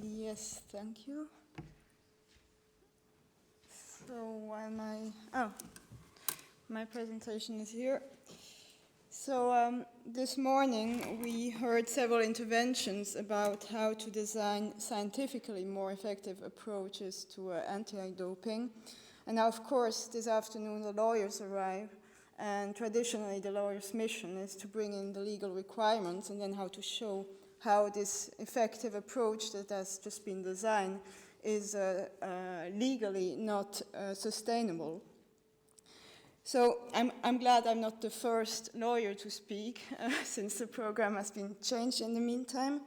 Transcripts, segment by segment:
Yes, thank you. So my presentation is here. So this morning we heard several interventions about how to design scientifically more effective approaches to anti-doping. And now, of course, this afternoon the lawyers arrive, and traditionally the lawyer's mission is to bring in the legal requirements and then how to show how this effective approach that has just been designed is legally not sustainable. So I'm glad I'm not the first lawyer to speak since the program has been changed in the meantime.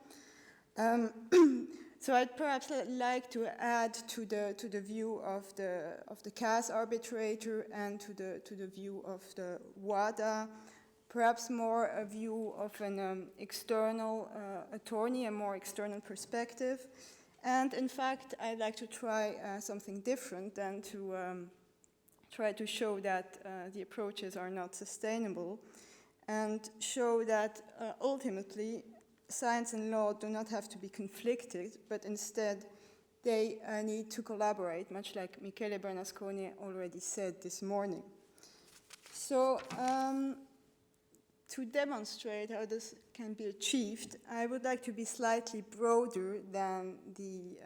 So I'd perhaps like to add to the view of the CAS arbitrator and to the view of the WADA, perhaps more a view of an external attorney, a more external perspective. And in fact, I'd like to try something different than to try to show that the approaches are not sustainable and show that ultimately science and law do not have to be conflicted, but instead they need to collaborate, much like Michele Bernasconi already said this morning. So to demonstrate how this can be achieved, I would like to be slightly broader than the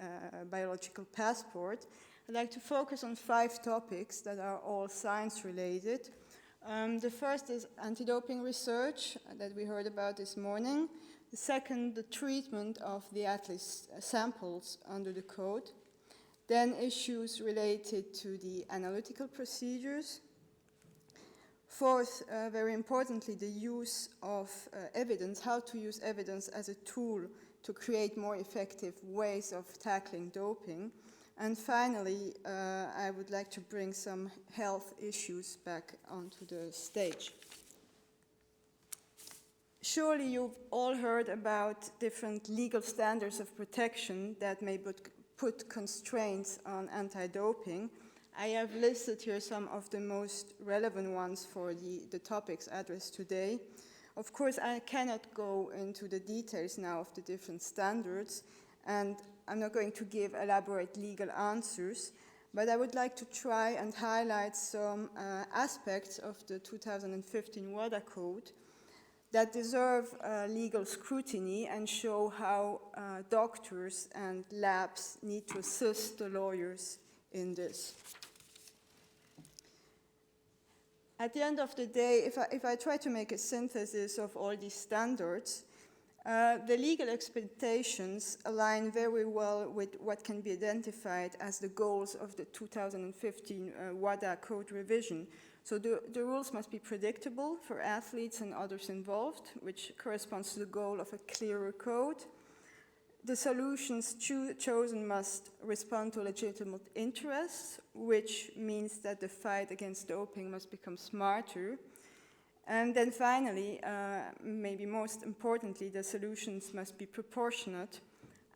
biological passport. I'd like to focus on 5 topics that are all science-related. The first is anti-doping research that we heard about this morning. The second, the treatment of the athletes' samples under the code. Then issues related to the analytical procedures. Fourth, very importantly, the use of evidence, how to use evidence as a tool to create more effective ways of tackling doping. And finally, I would like to bring some health issues back onto the stage. Surely you've all heard about different legal standards of protection that may put constraints on anti-doping. I have listed here some of the most relevant ones for the topics addressed today. Of course, I cannot go into the details now of the different standards, and I'm not going to give elaborate legal answers, but I would like to try and highlight some aspects of the 2015 WADA Code that deserve legal scrutiny and show how doctors and labs need to assist the lawyers in this. At the end of the day, if I try to make a synthesis of all these standards, the legal expectations align very well with what can be identified as the goals of the 2015 WADA Code revision. So the rules must be predictable for athletes and others involved, which corresponds to the goal of a clearer code. The solutions chosen must respond to legitimate interests, which means that the fight against doping must become smarter. And then finally, maybe most importantly, the solutions must be proportionate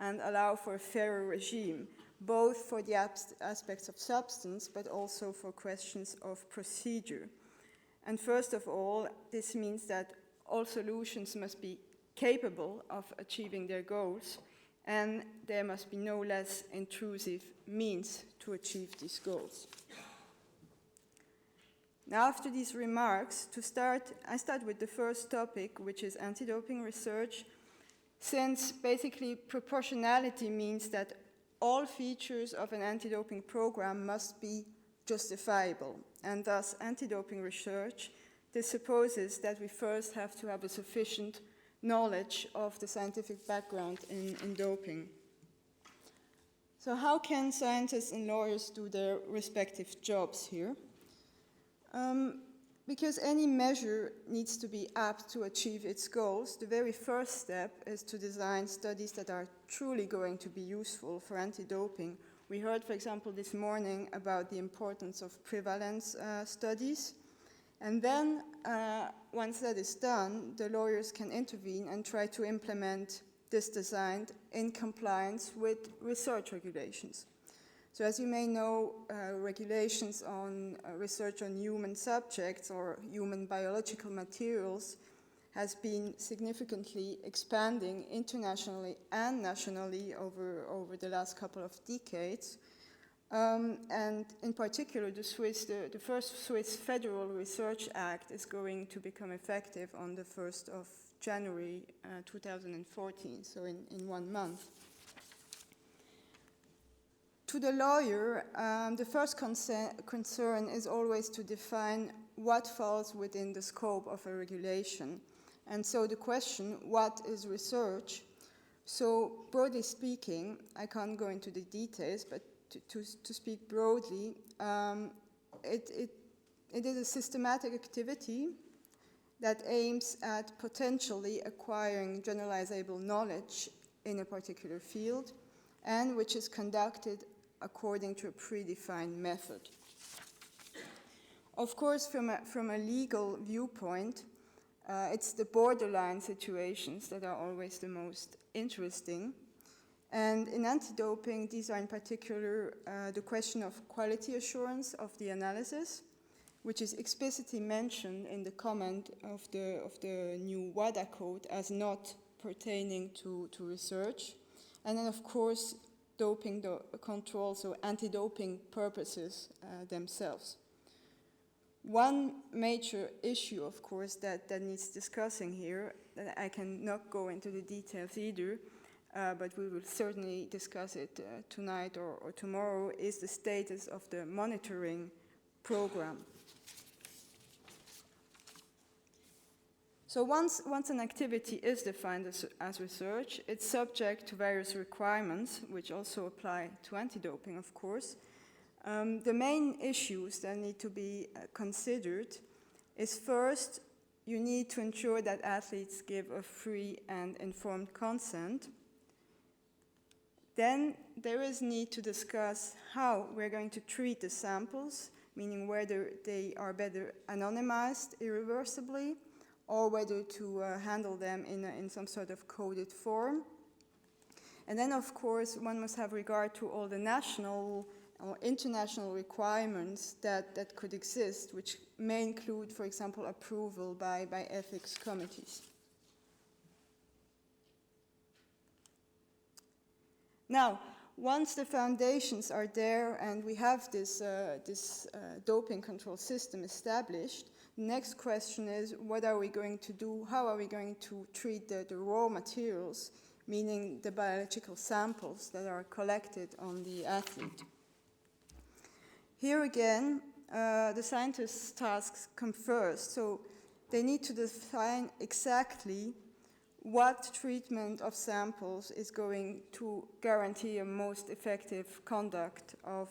and allow for a fairer regime, both for the aspects of substance, but also for questions of procedure. And first of all, this means that all solutions must be capable of achieving their goals, and there must be no less intrusive means to achieve these goals. Now, after these remarks, I start with the first topic, which is anti-doping research, since basically proportionality means that all features of an anti-doping program must be justifiable, and thus anti-doping research, this supposes that we first have to have a sufficient knowledge of the scientific background in doping. So how can scientists and lawyers do their respective jobs here? Because any measure needs to be apt to achieve its goals, the very first step is to design studies that are truly going to be useful for anti-doping. We heard, for example, this morning about the importance of prevalence studies. And then, once that is done, the lawyers can intervene and try to implement this design in compliance with research regulations. So as you may know, regulations on research on human subjects or human biological materials has been significantly expanding internationally and nationally over the last couple of decades. And in particular, the first Swiss Federal Research Act is going to become effective on the 1st of January 2014, so in 1 month. To the lawyer, the first concern is always to define what falls within the scope of a regulation. And so the question, what is research? So broadly speaking, I can't go into the details, but to speak broadly, it is a systematic activity that aims at potentially acquiring generalizable knowledge in a particular field, and which is conducted according to a predefined method. Of course, from a legal viewpoint, it's the borderline situations that are always the most interesting. And in anti-doping, these are in particular the question of quality assurance of the analysis, which is explicitly mentioned in the comment of the new WADA Code as not pertaining to research. And then, of course, doping control, so anti-doping purposes themselves. One major issue, of course, that needs discussing here, that I cannot go into the details either, but we will certainly discuss it tonight or tomorrow, is the status of the monitoring program. So once an activity is defined as research, it's subject to various requirements, which also apply to anti-doping, of course. The main issues that need to be considered is first, you need to ensure that athletes give a free and informed consent. Then there is need to discuss how we're going to treat the samples, meaning whether they are better anonymized irreversibly, or whether to handle them in some sort of coded form. And then, of course, one must have regard to all the national or international requirements that could exist, which may include, for example, approval by ethics committees. Now, once the foundations are there and we have this doping control system established, the next question is, what are we going to do? How are we going to treat the raw materials, meaning the biological samples that are collected on the athlete? Here again, the scientists' tasks come first, so they need to define exactly what treatment of samples is going to guarantee a most effective conduct of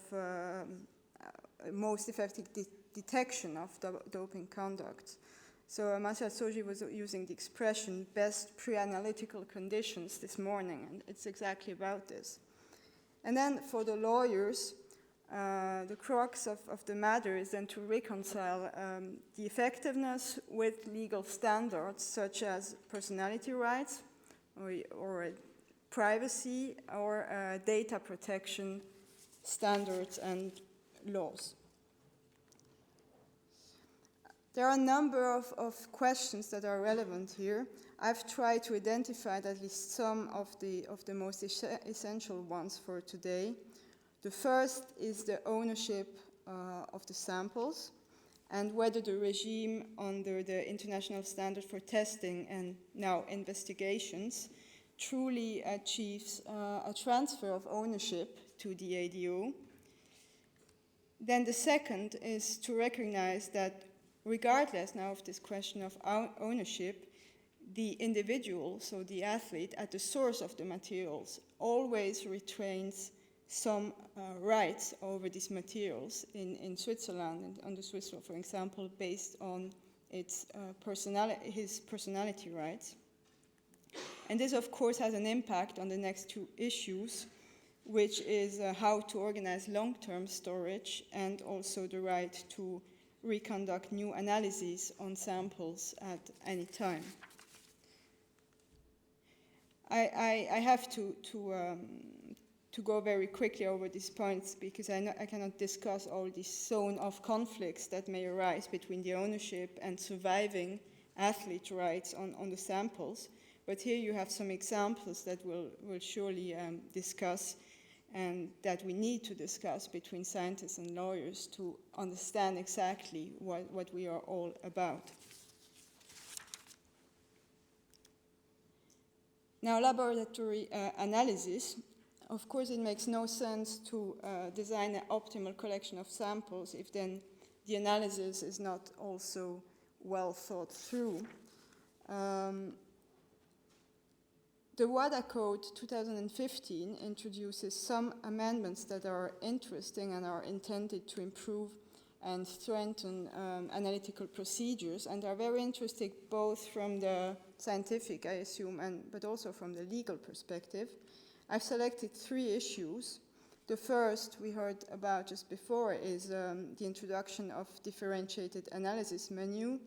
most effective detection of doping conduct. So Marcel Soji was using the expression best pre-analytical conditions this morning, and it's exactly about this. And then for the lawyers, the crux of the matter is then to reconcile the effectiveness with legal standards such as personality rights or privacy or data protection standards and laws. There are a number of questions that are relevant here. I've tried to identify at least some of the most essential ones for today. The first is the ownership of the samples and whether the regime under the International Standard for Testing and now investigations truly achieves a transfer of ownership to the ADO. Then the second is to recognize that regardless now of this question of ownership, the individual, so the athlete, at the source of the materials always retains some rights over these materials in Switzerland and under Swiss law, for example, based on his personality rights. And this, of course, has an impact on the next two issues, which is how to organize long-term storage and also the right to reconduct new analyses on samples at any time. I have to go very quickly over these points because I cannot discuss all this zone of conflicts that may arise between the ownership and surviving athlete rights on the samples. But here you have some examples that we'll surely discuss, and that we need to discuss between scientists and lawyers to understand exactly what we are all about. Now, laboratory analysis. Of course, it makes no sense to design an optimal collection of samples if then the analysis is not also well thought through. The WADA Code 2015 introduces some amendments that are interesting and are intended to improve and strengthen analytical procedures, and are very interesting both from the scientific, I assume, but also from the legal perspective. I've selected 3 issues. The first we heard about just before is the introduction of differentiated analysis menu.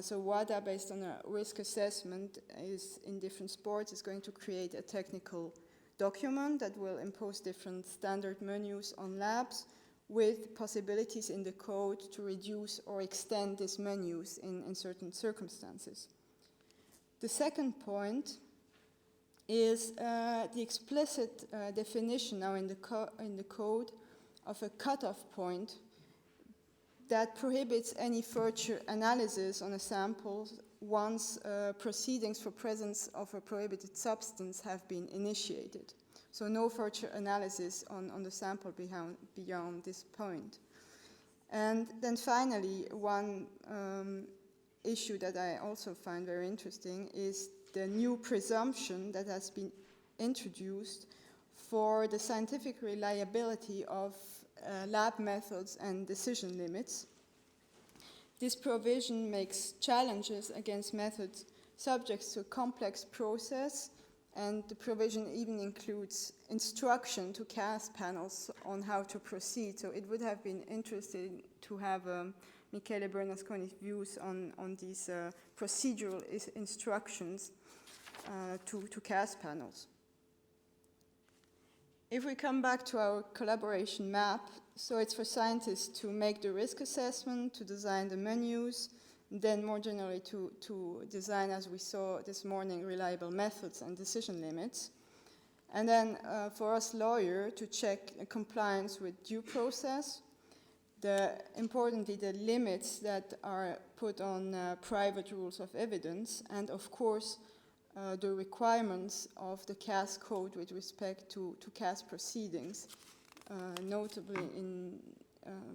So WADA, based on a risk assessment, is in different sports, is going to create a technical document that will impose different standard menus on labs, with possibilities in the code to reduce or extend these menus in certain circumstances. The second point is the explicit definition now in the code of a cutoff point that prohibits any further analysis on a sample once proceedings for presence of a prohibited substance have been initiated. So no further analysis on the sample beyond this point. And then finally, one issue that I also find very interesting is the new presumption that has been introduced for the scientific reliability of lab methods and decision limits. This provision makes challenges against methods subject to a complex process, and the provision even includes instruction to CAS panels on how to proceed. So it would have been interesting to have Michele Bernasconi's views on these procedural instructions to CAS panels. If we come back to our collaboration map, so it's for scientists to make the risk assessment, to design the menus, then more generally to design, as we saw this morning, reliable methods and decision limits. And then for us lawyers to check compliance with due process, importantly the limits that are put on private rules of evidence, and of course the requirements of the CAS code with respect to CAS proceedings, notably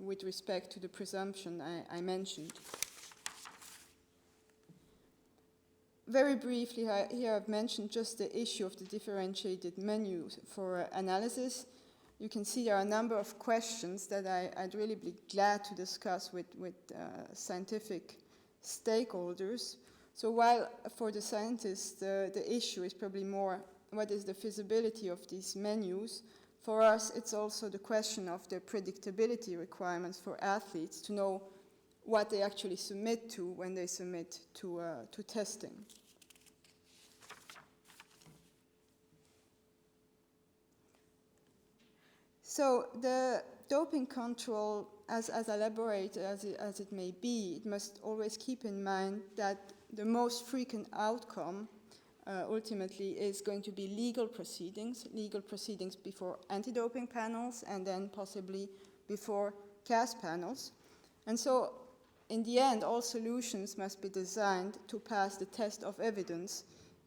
with respect to the presumption I mentioned. Very briefly, here I've mentioned just the issue of the differentiated menu for analysis. You can see there are a number of questions that I'd really be glad to discuss with scientific stakeholders. So while for the scientists the issue is probably more what is the feasibility of these menus, for us it's also the question of the predictability requirements for athletes to know what they actually submit to when they submit to testing. So the doping control, as elaborate as it may be, it must always keep in mind that the most frequent outcome ultimately is going to be legal proceedings before anti-doping panels, and then possibly before CAS panels. And so in the end, all solutions must be designed to pass the test of evidence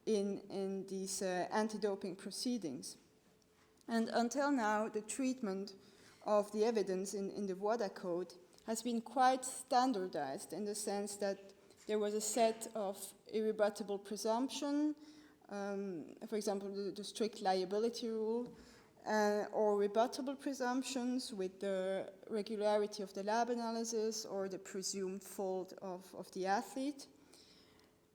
in these anti-doping proceedings. And until now, the treatment of the evidence in the WADA code has been quite standardized in the sense that there was a set of irrebuttable presumption, for example, the strict liability rule, or rebuttable presumptions with the regularity of the lab analysis or the presumed fault of the athlete.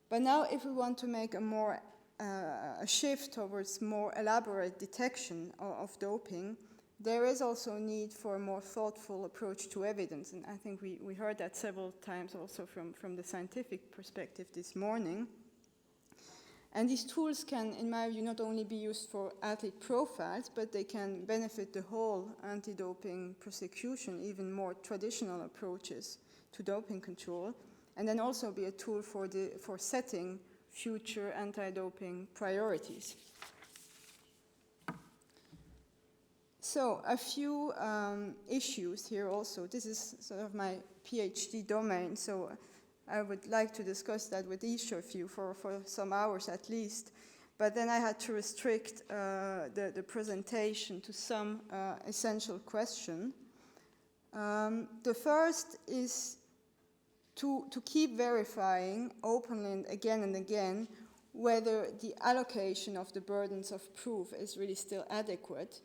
But now if we want to make a shift towards more elaborate detection of doping, there is also a need for a more thoughtful approach to evidence. And I think we heard that several times also from the scientific perspective this morning. And these tools can, in my view, not only be used for athlete profiles, but they can benefit the whole anti-doping prosecution, even more traditional approaches to doping control. and then also be a tool for setting future anti-doping priorities. So a few issues here also. This is sort of my PhD domain, so I would like to discuss that with each of you for some hours at least. But then I had to restrict the presentation to some essential questions. The first is to keep verifying openly and again whether the allocation of the burdens of proof is really still adequate,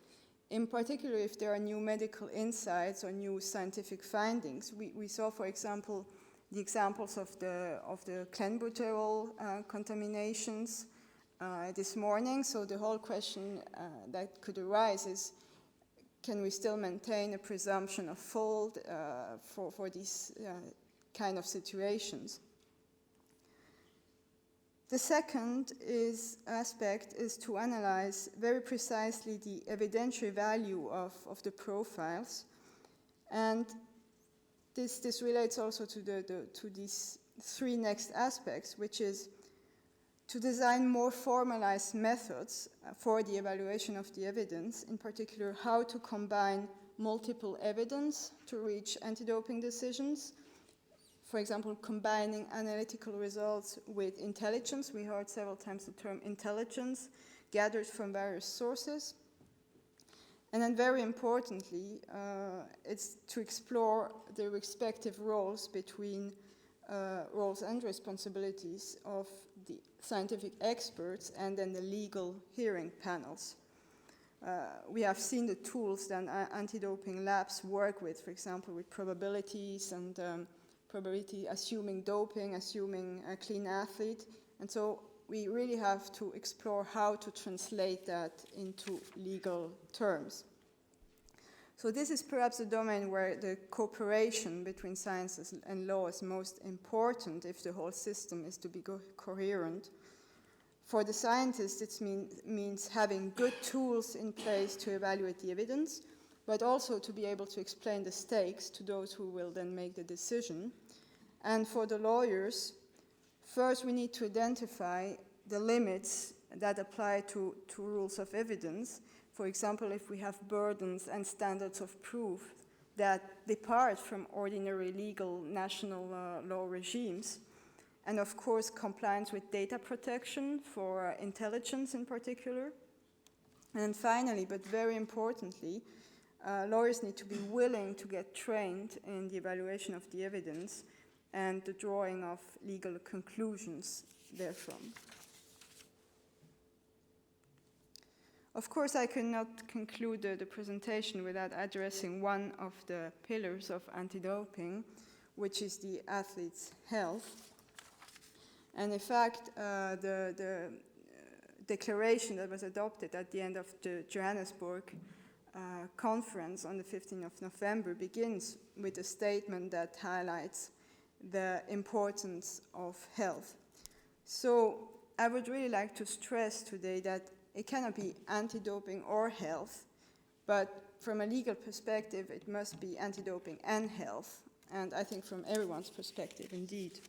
in particular if there are new medical insights or new scientific findings. We saw, for example, the examples of the clenbuterol contaminations this morning. So the whole question that could arise is, can we still maintain a presumption of fault for these kind of situations? The second aspect is to analyze very precisely the evidentiary value of the profiles, and this relates also to these three next aspects, which is to design more formalized methods for the evaluation of the evidence, in particular how to combine multiple evidence to reach anti-doping decisions. For example, combining analytical results with intelligence. We heard several times the term intelligence, gathered from various sources. And then very importantly, it's to explore the respective roles between roles and responsibilities of the scientific experts and then the legal hearing panels. We have seen the tools that anti-doping labs work with, for example, with probabilities and probability assuming doping, assuming a clean athlete. And so we really have to explore how to translate that into legal terms. So this is perhaps a domain where the cooperation between sciences and law is most important if the whole system is to be coherent. For the scientists, it means having good tools in place to evaluate the evidence, but also to be able to explain the stakes to those who will then make the decision. And for the lawyers, first we need to identify the limits that apply to rules of evidence. For example, if we have burdens and standards of proof that depart from ordinary legal national law regimes, and of course compliance with data protection for intelligence in particular. And finally, but very importantly, lawyers need to be willing to get trained in the evaluation of the evidence and the drawing of legal conclusions therefrom. Of course, I cannot conclude the presentation without addressing one of the pillars of anti-doping, which is the athlete's health. And in fact, the declaration that was adopted at the end of the Johannesburg conference on the 15th of November begins with a statement that highlights the importance of health. So I would really like to stress today that it cannot be anti-doping or health, but from a legal perspective, it must be anti-doping and health, and I think from everyone's perspective, indeed.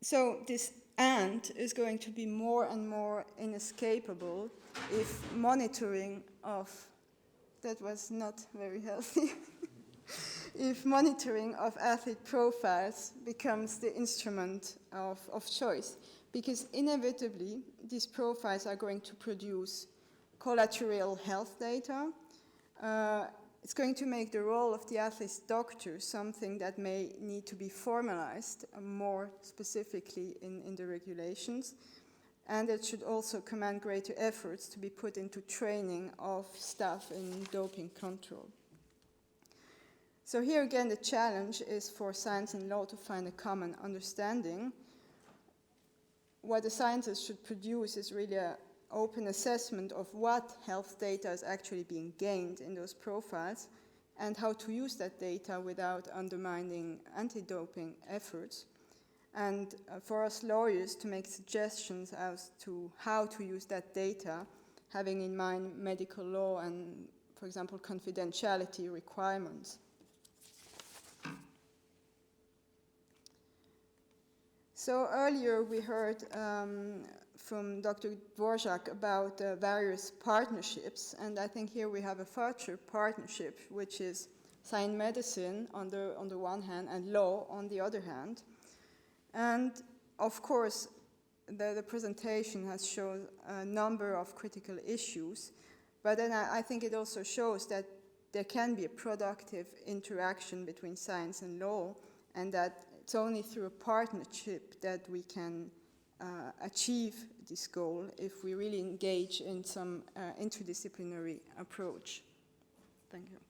So this "and" is going to be more and more inescapable if monitoring of, that was not very healthy, if monitoring of athlete profiles becomes the instrument of choice. Because inevitably, these profiles are going to produce collateral health data. It's going to make the role of the athlete's doctor something that may need to be formalized more specifically in the regulations. And it should also command greater efforts to be put into training of staff in doping control. So here again, the challenge is for science and law to find a common understanding. What the scientists should produce is really an open assessment of what health data is actually being gained in those profiles and how to use that data without undermining anti-doping efforts. And for us lawyers to make suggestions as to how to use that data, having in mind medical law and, for example, confidentiality requirements. So earlier we heard from Dr. Dvorak about various partnerships, and I think here we have a future partnership, which is science medicine on the one hand and law on the other hand. And of course, the presentation has shown a number of critical issues, but then I think it also shows that there can be a productive interaction between science and law, and that it's only through a partnership that we can achieve this goal if we really engage in some interdisciplinary approach. Thank you.